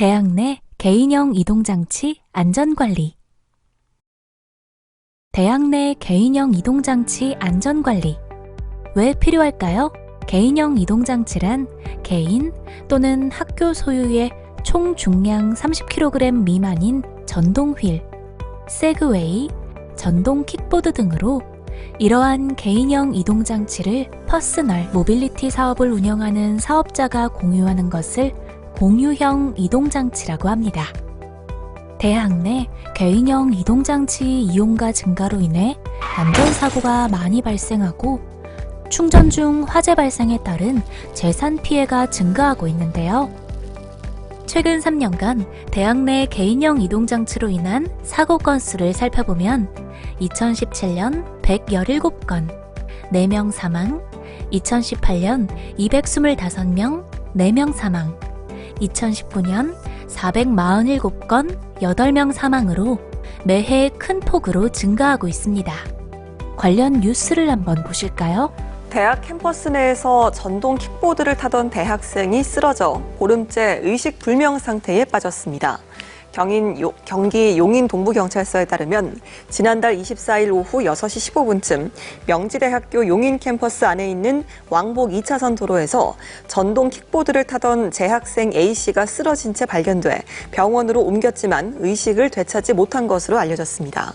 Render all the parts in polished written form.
대학 내 개인형 이동장치 안전관리. 대학 내 개인형 이동장치 안전관리. 왜 필요할까요? 개인형 이동장치란 개인 또는 학교 소유의 총 중량 30kg 미만인 전동 휠, 세그웨이, 전동 킥보드 등으로 이러한 개인형 이동장치를 퍼스널 모빌리티 사업을 운영하는 사업자가 공유하는 것을 공유형 이동장치라고 합니다. 대학 내 개인형 이동장치 이용가 증가로 인해 안전사고가 많이 발생하고 충전 중 화재 발생에 따른 재산 피해가 증가하고 있는데요. 최근 3년간 대학 내 개인형 이동장치로 인한 사고 건수를 살펴보면 2017년 117건, 4명 사망, 2018년 225명, 4명 사망, 2019년 447건, 8명 사망으로 매해 큰 폭으로 증가하고 있습니다. 관련 뉴스를 한번 보실까요? 대학 캠퍼스 내에서 전동 킥보드를 타던 대학생이 쓰러져 보름째 의식불명 상태에 빠졌습니다. 경기 용인 동부경찰서에 따르면 지난달 24일 오후 6시 15분쯤 명지대학교 용인 캠퍼스 안에 있는 왕복 2차선 도로에서 전동 킥보드를 타던 재학생 A씨가 쓰러진 채 발견돼 병원으로 옮겼지만 의식을 되찾지 못한 것으로 알려졌습니다.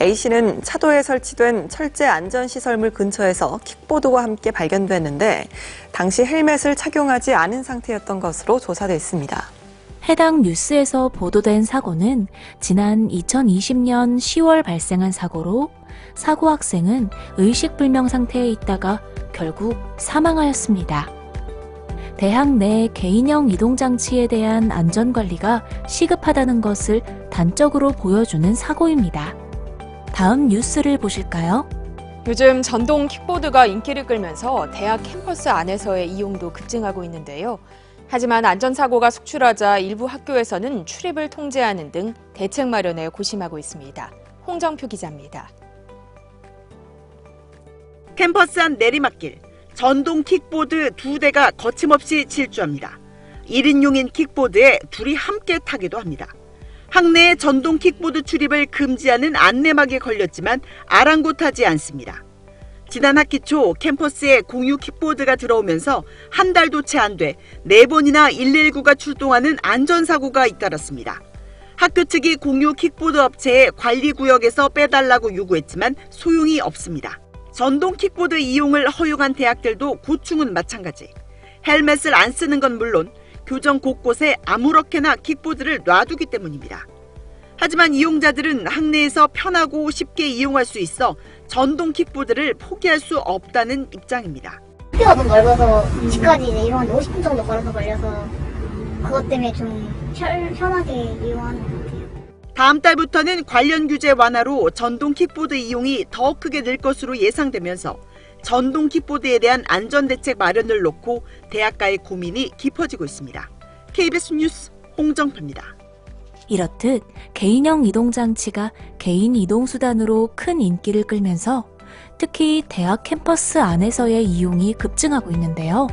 A씨는 차도에 설치된 철제 안전시설물 근처에서 킥보드와 함께 발견됐는데 당시 헬멧을 착용하지 않은 상태였던 것으로 조사됐습니다. 해당 뉴스에서 보도된 사고는 지난 2020년 10월 발생한 사고로 사고 학생은 의식불명 상태에 있다가 결국 사망하였습니다. 대학 내 개인형 이동장치에 대한 안전관리가 시급하다는 것을 단적으로 보여주는 사고입니다. 다음 뉴스를 보실까요? 요즘 전동 킥보드가 인기를 끌면서 대학 캠퍼스 안에서의 이용도 급증하고 있는데요. 하지만 안전사고가 속출하자 일부 학교에서는 출입을 통제하는 등 대책 마련에 고심하고 있습니다. 홍정표 기자입니다. 캠퍼스 안 내리막길, 전동 킥보드 2대가 거침없이 질주합니다. 1인용인 킥보드에 둘이 함께 타기도 합니다. 학내에 전동 킥보드 출입을 금지하는 안내막에 걸렸지만 아랑곳하지 않습니다. 지난 학기 초 캠퍼스에 공유 킥보드가 들어오면서 한 달도 채 안 돼 4번이나 119가 출동하는 안전사고가 잇따랐습니다. 학교 측이 공유 킥보드 업체에 관리구역에서 빼달라고 요구했지만 소용이 없습니다. 전동 킥보드 이용을 허용한 대학들도 고충은 마찬가지. 헬멧을 안 쓰는 건 물론 교정 곳곳에 아무렇게나 킥보드를 놔두기 때문입니다. 하지만 이용자들은 학내에서 편하고 쉽게 이용할 수 있어 전동 킥보드를 포기할 수 없다는 입장입니다. 학교가 너무 넓어서 집까지 이동하는데 50분 정도 걸어서 걸려서 그것 때문에 좀 편하게 이용하는 것 같아요. 다음 달부터는 관련 규제 완화로 전동 킥보드 이용이 더 크게 늘 것으로 예상되면서 전동 킥보드에 대한 안전대책 마련을 놓고 대학가의 고민이 깊어지고 있습니다. KBS 뉴스 홍정표입니다. 이렇듯 개인형 이동장치가 개인 이동수단으로 큰 인기를 끌면서 특히 대학 캠퍼스 안에서의 이용이 급증하고 있는데요.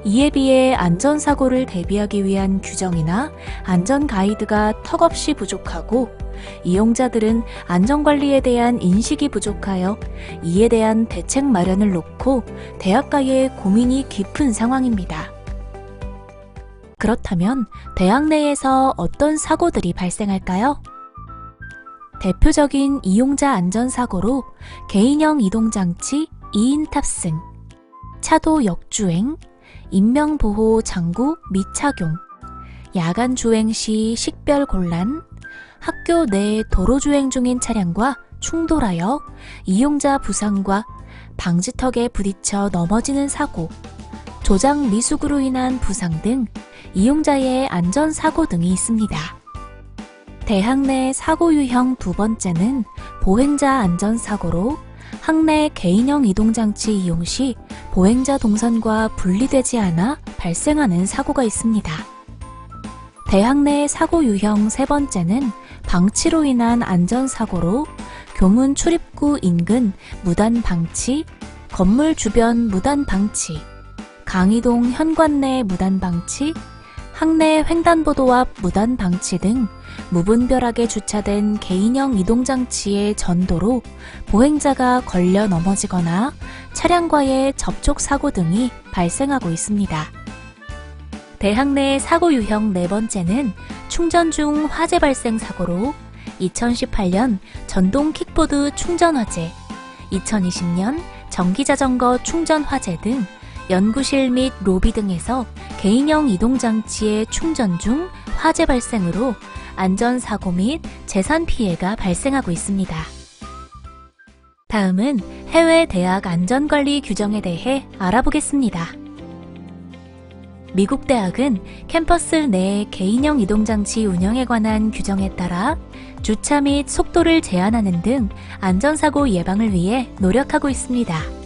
이에 비해 안전사고를 대비하기 위한 규정이나 안전 가이드가 턱없이 부족하고 이용자들은 안전관리에 대한 인식이 부족하여 이에 대한 대책 마련을 놓고 대학가의 고민이 깊은 상황입니다. 그렇다면 대학 내에서 어떤 사고들이 발생할까요? 대표적인 이용자 안전사고로 개인형 이동장치 2인 탑승, 차도 역주행, 인명보호 장구 미착용, 야간 주행 시 식별 곤란, 학교 내 도로주행 중인 차량과 충돌하여 이용자 부상과 방지턱에 부딪혀 넘어지는 사고, 조작 미숙으로 인한 부상 등 이용자의 안전사고 등이 있습니다. 대학 내 사고 유형 두 번째는 보행자 안전사고로 학내 개인형 이동장치 이용 시 보행자 동선과 분리되지 않아 발생하는 사고가 있습니다. 대학 내 사고 유형 세 번째는 방치로 인한 안전사고로 교문 출입구 인근 무단 방치, 건물 주변 무단 방치, 강의동 현관 내 무단 방치, 학내 횡단보도 앞 무단 방치 등 무분별하게 주차된 개인형 이동장치의 전도로 보행자가 걸려 넘어지거나 차량과의 접촉 사고 등이 발생하고 있습니다. 대학 내 사고 유형 네 번째는 충전 중 화재 발생 사고로 2018년 전동 킥보드 충전 화재, 2020년 전기자전거 충전 화재 등 연구실 및 로비 등에서 개인형 이동장치의 충전 중 화재 발생으로 안전사고 및 재산 피해가 발생하고 있습니다. 다음은 해외 대학 안전관리 규정에 대해 알아보겠습니다. 미국 대학은 캠퍼스 내 개인형 이동장치 운영에 관한 규정에 따라 주차 및 속도를 제한하는 등 안전사고 예방을 위해 노력하고 있습니다.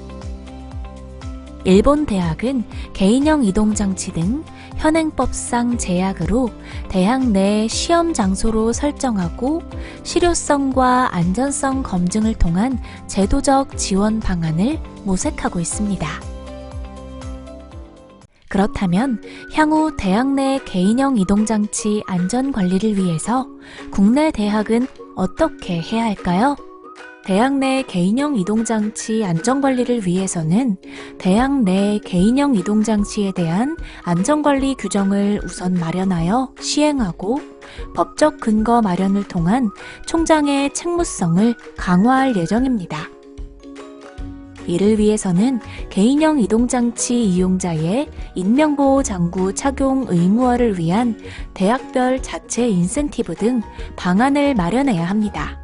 일본 대학은 개인형 이동장치 등 현행법상 제약으로 대학 내 시험 장소로 설정하고 실효성과 안전성 검증을 통한 제도적 지원 방안을 모색하고 있습니다. 그렇다면 향후 대학 내 개인형 이동장치 안전관리를 위해서 국내 대학은 어떻게 해야 할까요? 대학 내 개인형 이동장치 안전관리를 위해서는 대학 내 개인형 이동장치에 대한 안전관리 규정을 우선 마련하여 시행하고 법적 근거 마련을 통한 총장의 책무성을 강화할 예정입니다. 이를 위해서는 개인형 이동장치 이용자의 인명보호 장구 착용 의무화를 위한 대학별 자체 인센티브 등 방안을 마련해야 합니다.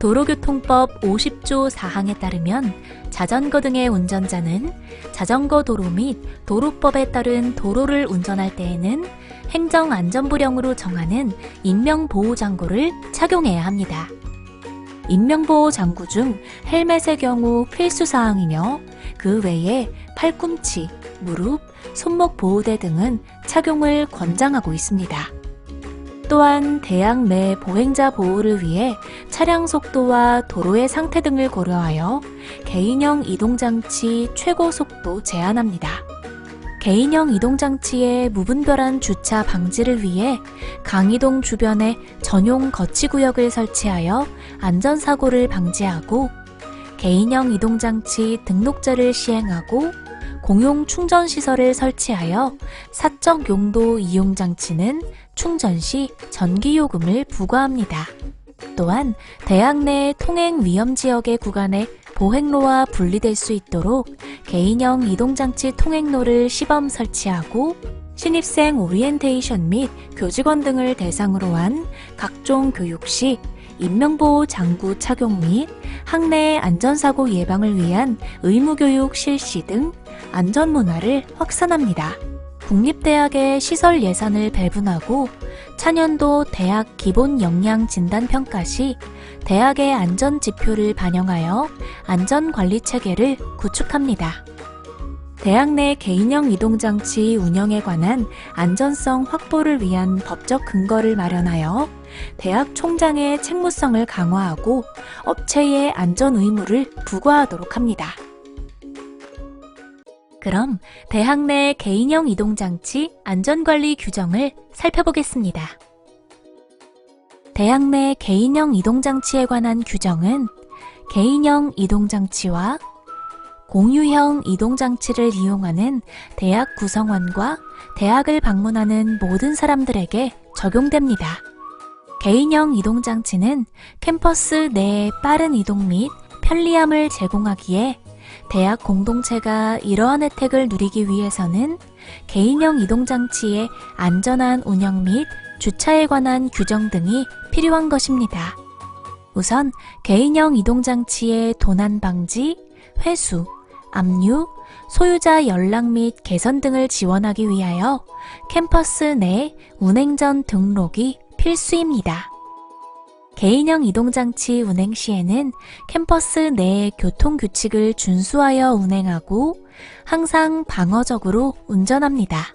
도로교통법 50조 4항에 따르면 자전거 등의 운전자는 자전거 도로 및 도로법에 따른 도로를 운전할 때에는 행정안전부령으로 정하는 인명보호장구를 착용해야 합니다. 인명보호장구 중 헬멧의 경우 필수사항이며 그 외에 팔꿈치, 무릎, 손목 보호대 등은 착용을 권장하고 있습니다. 또한 대학 내 보행자 보호를 위해 차량 속도와 도로의 상태 등을 고려하여 개인형 이동장치 최고 속도 제한합니다. 개인형 이동장치의 무분별한 주차 방지를 위해 강이동 주변에 전용 거치구역을 설치하여 안전사고를 방지하고 개인형 이동장치 등록제를 시행하고 공용 충전시설을 설치하여 사적 용도 이용장치는 충전 시 전기요금을 부과합니다. 또한 대학 내 통행 위험지역의 구간에 보행로와 분리될 수 있도록 개인형 이동장치 통행로를 시범 설치하고 신입생 오리엔테이션 및 교직원 등을 대상으로 한 각종 교육 시 인명보호 장구 착용 및 학내 안전사고 예방을 위한 의무교육 실시 등 안전문화를 확산합니다. 국립대학의 시설 예산을 배분하고 차년도 대학 기본 역량 진단 평가 시 대학의 안전 지표를 반영하여 안전관리 체계를 구축합니다. 대학 내 개인형 이동장치 운영에 관한 안전성 확보를 위한 법적 근거를 마련하여 대학 총장의 책무성을 강화하고 업체의 안전 의무를 부과하도록 합니다. 그럼 대학 내 개인형 이동장치 안전관리 규정을 살펴보겠습니다. 대학 내 개인형 이동장치에 관한 규정은 개인형 이동장치와 공유형 이동장치를 이용하는 대학 구성원과 대학을 방문하는 모든 사람들에게 적용됩니다. 개인형 이동장치는 캠퍼스 내의 빠른 이동 및 편리함을 제공하기에 대학 공동체가 이러한 혜택을 누리기 위해서는 개인형 이동장치의 안전한 운영 및 주차에 관한 규정 등이 필요한 것입니다. 우선 개인형 이동장치의 도난 방지, 회수, 압류, 소유자 연락 및 개선 등을 지원하기 위하여 캠퍼스 내 운행 전 등록이 필수입니다. 개인형 이동장치 운행 시에는 캠퍼스 내 교통규칙을 준수하여 운행하고 항상 방어적으로 운전합니다.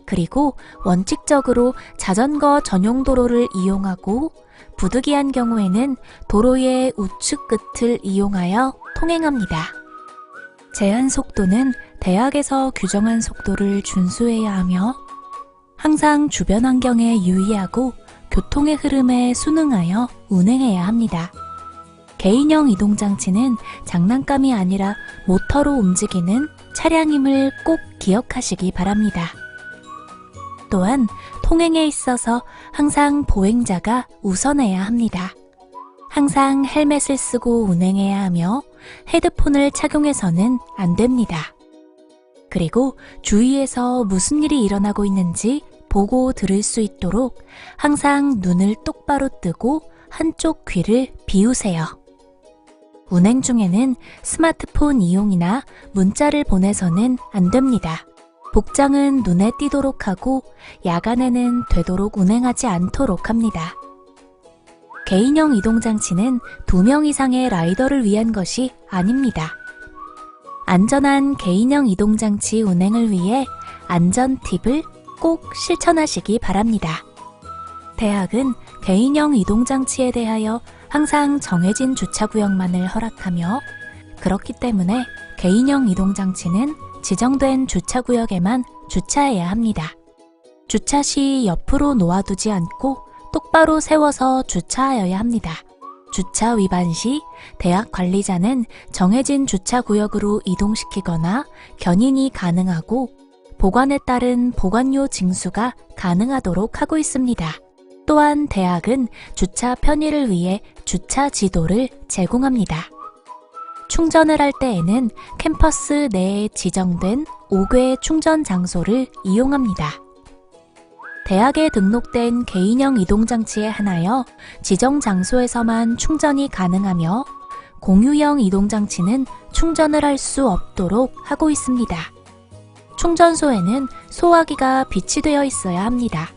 그리고 원칙적으로 자전거 전용 도로를 이용하고 부득이한 경우에는 도로의 우측 끝을 이용하여 통행합니다. 제한 속도는 대학에서 규정한 속도를 준수해야 하며 항상 주변 환경에 유의하고 교통의 흐름에 순응하여 운행해야 합니다. 개인형 이동장치는 장난감이 아니라 모터로 움직이는 차량임을 꼭 기억하시기 바랍니다. 또한 통행에 있어서 항상 보행자가 우선해야 합니다. 항상 헬멧을 쓰고 운행해야 하며 헤드폰을 착용해서는 안 됩니다. 그리고 주위에서 무슨 일이 일어나고 있는지 보고 들을 수 있도록 항상 눈을 똑바로 뜨고 한쪽 귀를 비우세요. 운행 중에는 스마트폰 이용이나 문자를 보내서는 안 됩니다. 복장은 눈에 띄도록 하고 야간에는 되도록 운행하지 않도록 합니다. 개인형 이동장치는 2명 이상의 라이더를 위한 것이 아닙니다. 안전한 개인형 이동장치 운행을 위해 안전 팁을 꼭 실천하시기 바랍니다. 대학은 개인형 이동장치에 대하여 항상 정해진 주차구역만을 허락하며 그렇기 때문에 개인형 이동장치는 지정된 주차구역에만 주차해야 합니다. 주차 시 옆으로 놓아두지 않고 똑바로 세워서 주차하여야 합니다. 주차 위반 시 대학 관리자는 정해진 주차구역으로 이동시키거나 견인이 가능하고 보관에 따른 보관료 징수가 가능하도록 하고 있습니다. 또한 대학은 주차 편의를 위해 주차 지도를 제공합니다. 충전을 할 때에는 캠퍼스 내에 지정된 5개 충전 장소를 이용합니다. 대학에 등록된 개인형 이동장치에 한하여 지정 장소에서만 충전이 가능하며 공유형 이동장치는 충전을 할 수 없도록 하고 있습니다. 충전소에는 소화기가 비치되어 있어야 합니다.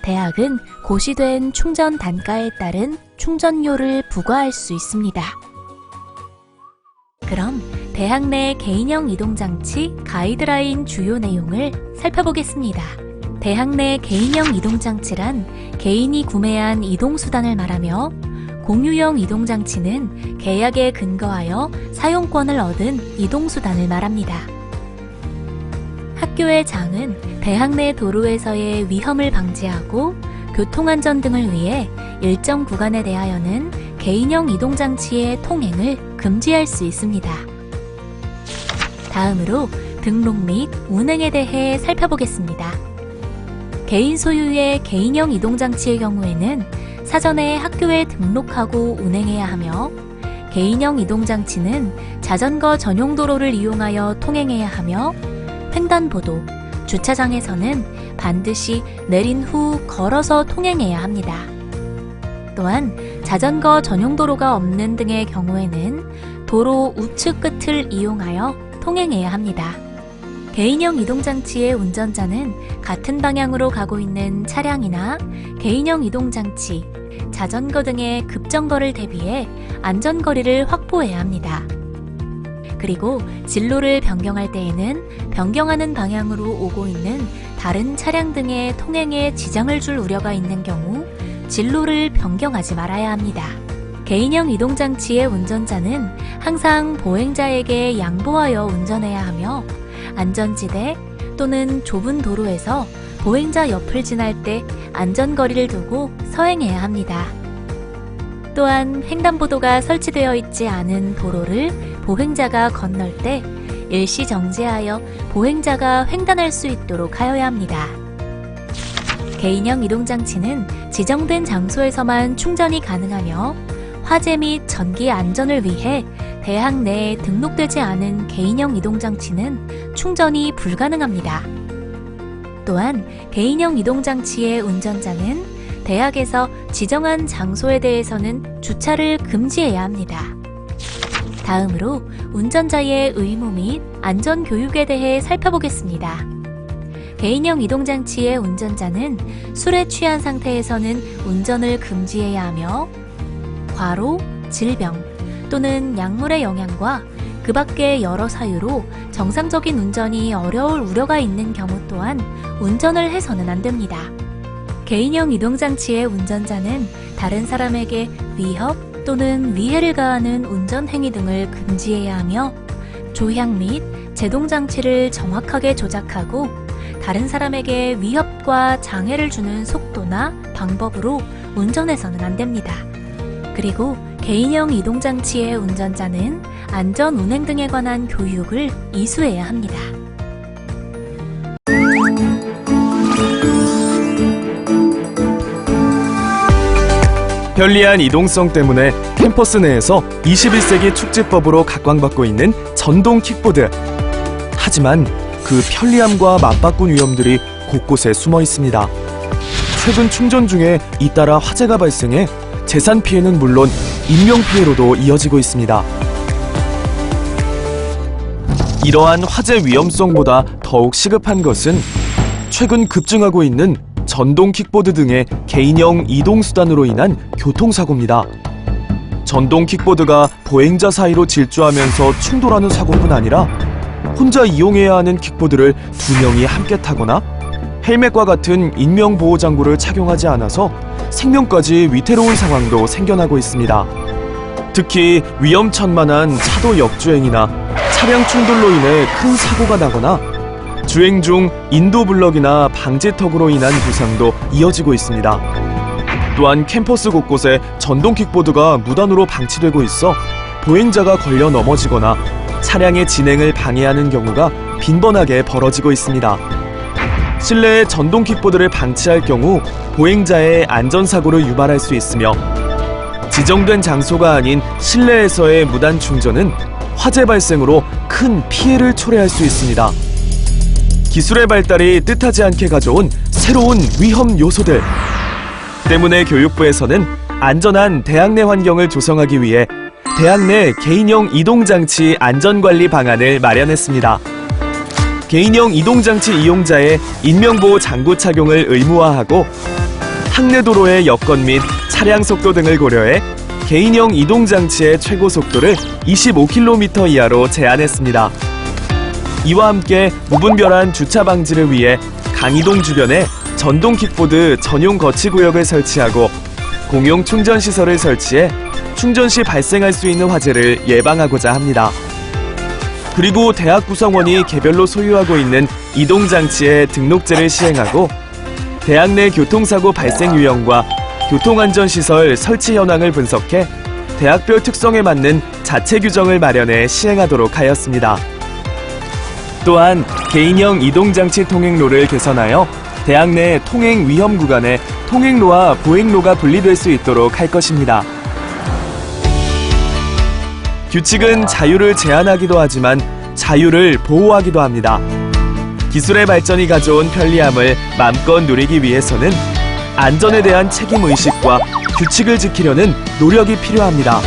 대학은 고시된 충전 단가에 따른 충전료를 부과할 수 있습니다. 그럼 대학 내 개인형 이동장치 가이드라인 주요 내용을 살펴보겠습니다. 대학 내 개인형 이동장치란 개인이 구매한 이동수단을 말하며 공유형 이동장치는 계약에 근거하여 사용권을 얻은 이동수단을 말합니다. 학교의 장은 대학 내 도로에서의 위험을 방지하고 교통안전 등을 위해 일정 구간에 대하여는 개인형 이동장치의 통행을 금지할 수 있습니다. 다음으로 등록 및 운행에 대해 살펴보겠습니다. 개인 소유의 개인형 이동장치의 경우에는 사전에 학교에 등록하고 운행해야 하며 개인형 이동장치는 자전거 전용 도로를 이용하여 통행해야 하며 횡단보도, 주차장에서는 반드시 내린 후 걸어서 통행해야 합니다. 또한 자전거 전용 도로가 없는 등의 경우에는 도로 우측 끝을 이용하여 통행해야 합니다. 개인형 이동장치의 운전자는 같은 방향으로 가고 있는 차량이나 개인형 이동장치, 자전거 등의 급정거를 대비해 안전거리를 확보해야 합니다. 그리고 진로를 변경할 때에는 변경하는 방향으로 오고 있는 다른 차량 등의 통행에 지장을 줄 우려가 있는 경우 진로를 변경하지 말아야 합니다. 개인형 이동장치의 운전자는 항상 보행자에게 양보하여 운전해야 하며 안전지대 또는 좁은 도로에서 보행자 옆을 지날 때 안전거리를 두고 서행해야 합니다. 또한 횡단보도가 설치되어 있지 않은 도로를 보행자가 건널 때 일시 정지하여 보행자가 횡단할 수 있도록 하여야 합니다. 개인형 이동장치는 지정된 장소에서만 충전이 가능하며 화재 및 전기 안전을 위해 대학 내에 등록되지 않은 개인형 이동장치는 충전이 불가능합니다. 또한 개인형 이동장치의 운전자는 대학에서 지정한 장소에 대해서는 주차를 금지해야 합니다. 다음으로 운전자의 의무 및 안전교육에 대해 살펴보겠습니다. 개인형 이동장치의 운전자는 술에 취한 상태에서는 운전을 금지해야 하며 과로, 질병 또는 약물의 영향과 그 밖의 여러 사유로 정상적인 운전이 어려울 우려가 있는 경우 또한 운전을 해서는 안 됩니다. 개인형 이동장치의 운전자는 다른 사람에게 위협 또는 위해를 가하는 운전 행위 등을 금지해야 하며 조향 및 제동장치를 정확하게 조작하고 다른 사람에게 위협과 장애를 주는 속도나 방법으로 운전해서는 안 됩니다. 그리고 개인형 이동장치의 운전자는 안전 운행 등에 관한 교육을 이수해야 합니다. 편리한 이동성 때문에 캠퍼스 내에서 21세기 축지법으로 각광받고 있는 전동 킥보드. 하지만 그 편리함과 맞바꾼 위험들이 곳곳에 숨어 있습니다. 최근 충전 중에 잇따라 화재가 발생해 재산 피해는 물론 인명 피해로도 이어지고 있습니다. 이러한 화재 위험성보다 더욱 시급한 것은 최근 급증하고 있는 전동 킥보드 등의 개인형 이동수단으로 인한 교통사고입니다. 전동 킥보드가 보행자 사이로 질주하면서 충돌하는 사고뿐 아니라 혼자 이용해야 하는 킥보드를 두 명이 함께 타거나 헬멧과 같은 인명보호장구를 착용하지 않아서 생명까지 위태로운 상황도 생겨나고 있습니다. 특히 위험천만한 차도 역주행이나 차량 충돌로 인해 큰 사고가 나거나 주행 중 인도 블럭이나 방지턱으로 인한 부상도 이어지고 있습니다. 또한 캠퍼스 곳곳에 전동 킥보드가 무단으로 방치되고 있어 보행자가 걸려 넘어지거나 차량의 진행을 방해하는 경우가 빈번하게 벌어지고 있습니다. 실내에 전동 킥보드를 방치할 경우 보행자의 안전사고를 유발할 수 있으며 지정된 장소가 아닌 실내에서의 무단 충전은 화재 발생으로 큰 피해를 초래할 수 있습니다. 기술의 발달이 뜻하지 않게 가져온 새로운 위험 요소들 때문에 교육부에서는 안전한 대학 내 환경을 조성하기 위해 대학 내 개인형 이동장치 안전관리 방안을 마련했습니다. 개인형 이동장치 이용자의 인명보호 장구 착용을 의무화하고 학내 도로의 여건 및 차량 속도 등을 고려해 개인형 이동장치의 최고 속도를 25km 이하로 제한했습니다. 이와 함께 무분별한 주차 방지를 위해 강이동 주변에 전동 킥보드 전용 거치구역을 설치하고 공용 충전시설을 설치해 충전 시 발생할 수 있는 화재를 예방하고자 합니다. 그리고 대학 구성원이 개별로 소유하고 있는 이동장치의 등록제를 시행하고 대학 내 교통사고 발생 유형과 교통안전시설 설치 현황을 분석해 대학별 특성에 맞는 자체 규정을 마련해 시행하도록 하였습니다. 또한 개인형 이동장치 통행로를 개선하여 대학 내 통행 위험 구간에 통행로와 보행로가 분리될 수 있도록 할 것입니다. 규칙은 자유를 제한하기도 하지만 자유를 보호하기도 합니다. 기술의 발전이 가져온 편리함을 마음껏 누리기 위해서는 안전에 대한 책임의식과 규칙을 지키려는 노력이 필요합니다.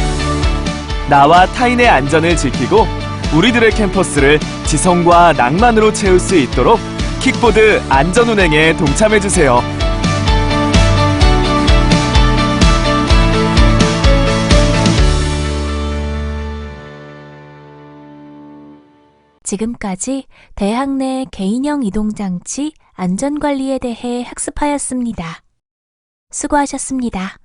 나와 타인의 안전을 지키고 우리들의 캠퍼스를 지성과 낭만으로 채울 수 있도록 킥보드 안전운행에 동참해주세요. 지금까지 대학 내 개인형 이동장치 안전관리에 대해 학습하였습니다. 수고하셨습니다.